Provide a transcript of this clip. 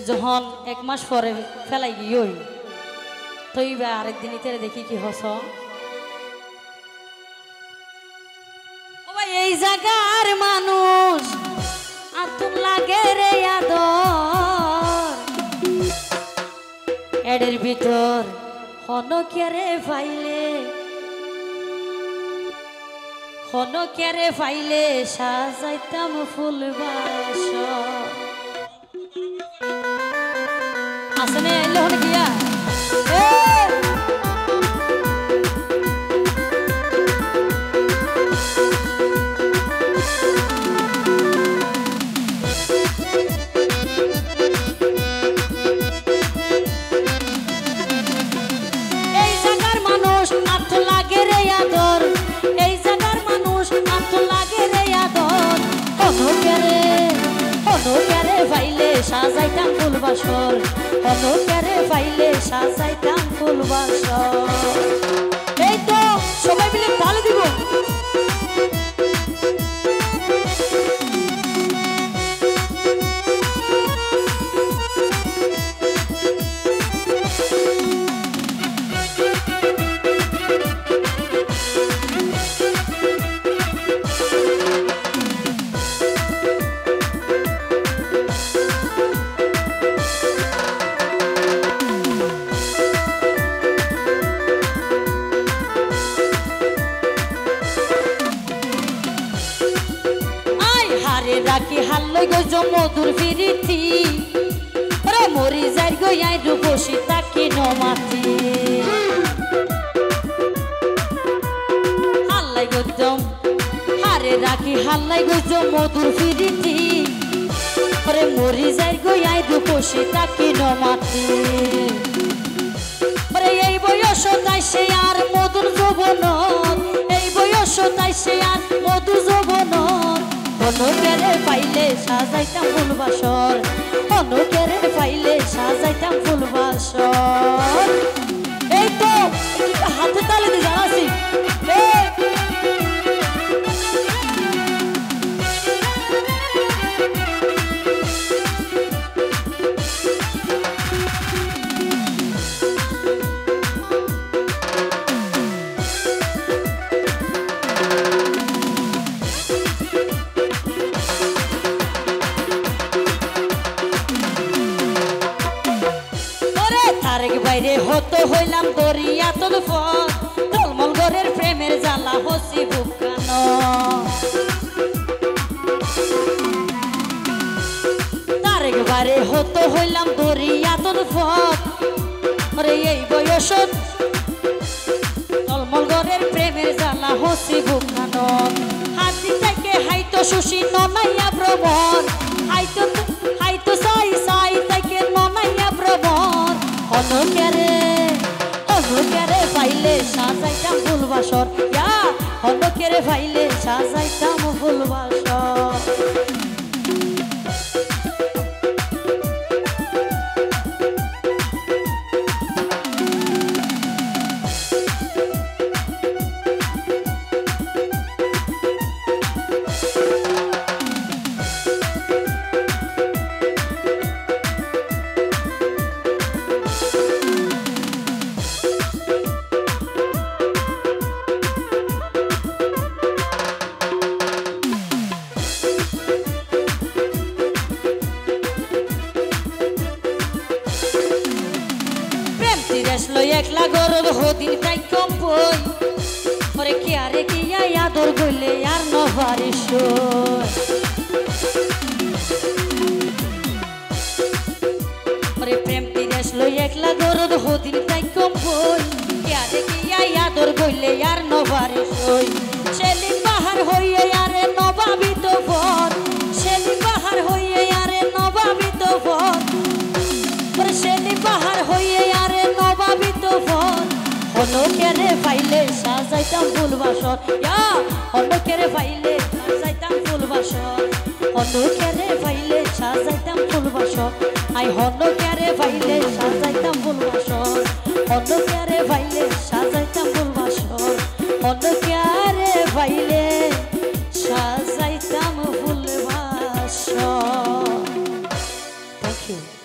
যখন 1 মাস পরে ফেলাই গিয়ে তো এইবার আরেকদিন ইতারে দেখি কি হস ও ভাই এই জায়গার মানুষ আতুন লাগে রে আদর এডের ভিতর হনকেরে ফাইলে সাজাইতাম ফুল বাসর আসনে এলে হনে গিয়া এই জায়গার মানুষ আত লাগে রে আদর এই জায়গার মানুষ আত লাগে রে আদর হনকেরে ফাইলে সাজাইতাম ফুল বাসর হনকেরে ফাইলে সাজাইতাম ফুল বাসর এই তো সবাই মিলে তালে দিব রাখি হাল্লই গো মধুর ফিরিতি ওরে মরি যাই গো আই রূপসী তাকে নমাতি হাল্লাই গো হারে রাখি হাল্লাই গো মধুর ফিরিতি ওরে মরি যাই গো আই রূপসী তাকে নমাতি ওরে এই বয়স তাই সে আর মধুর যৌবন এই বয়স তাই সে আর মধুর যৌবন হনকেরে ফাইলে সাজাইতাম ফুল বাসর হনকেরে ফাইলে সাজাইতাম ফুল বাসর এই তো হাতে তালে দিয়ে জানাছি তারেক বাইরে হতো হইলাম দরিয়া তোর ফল টলমল ঘরের প্রেমের জ্বালা হসি বুকানো তারেক বাইরে হতো হইলাম দরিয়া তোর ফল ওরে এই বয়স টলমল ঘরের প্রেমের জ্বালা হসি বুকানো হাতি থেকে হাইতো সুশি ননাইয়া ভ্রমণ হাইতো সাই থেকে ননাইয়া ভ্রমণ হনকেরে ফাইলে সাজাইতাম ফুল বাসর হনকেরে ফাইলে সাজাইতাম ফুল বাসর একলা গরদ হদিন তাই কম বই ওরে কি আরে কি আদর গইলে আর নভারিস ওরে প্রেম তিরেস লই একলা গরদ হদিন তাই কম বই কি আরে কি আদর গইলে আর নভারিস শেলি পাহাড় হইয়ে আরে নবাবিত ভর শেলি পাহাড় হইয়ে আরে নবাবিত ভর ওরে শেলি পাহাড় হইয়ে আরে নবাবিত ভর হনকেরে ফাইলে সাজাইতাম ফুল বাসর হনকেরে ফাইলে সাজাইতাম ফুল বাসর হনকেরে ফাইলে সাজাইতাম ফুল বাসর আই হনকেরে ফাইলে সাজাইতাম ফুল বাসর হনকেরে ফাইলে সাজাইতাম ফুল বাসর হনকেরে ফাইলে সাজাইতাম ফুল বাসর। Thank you.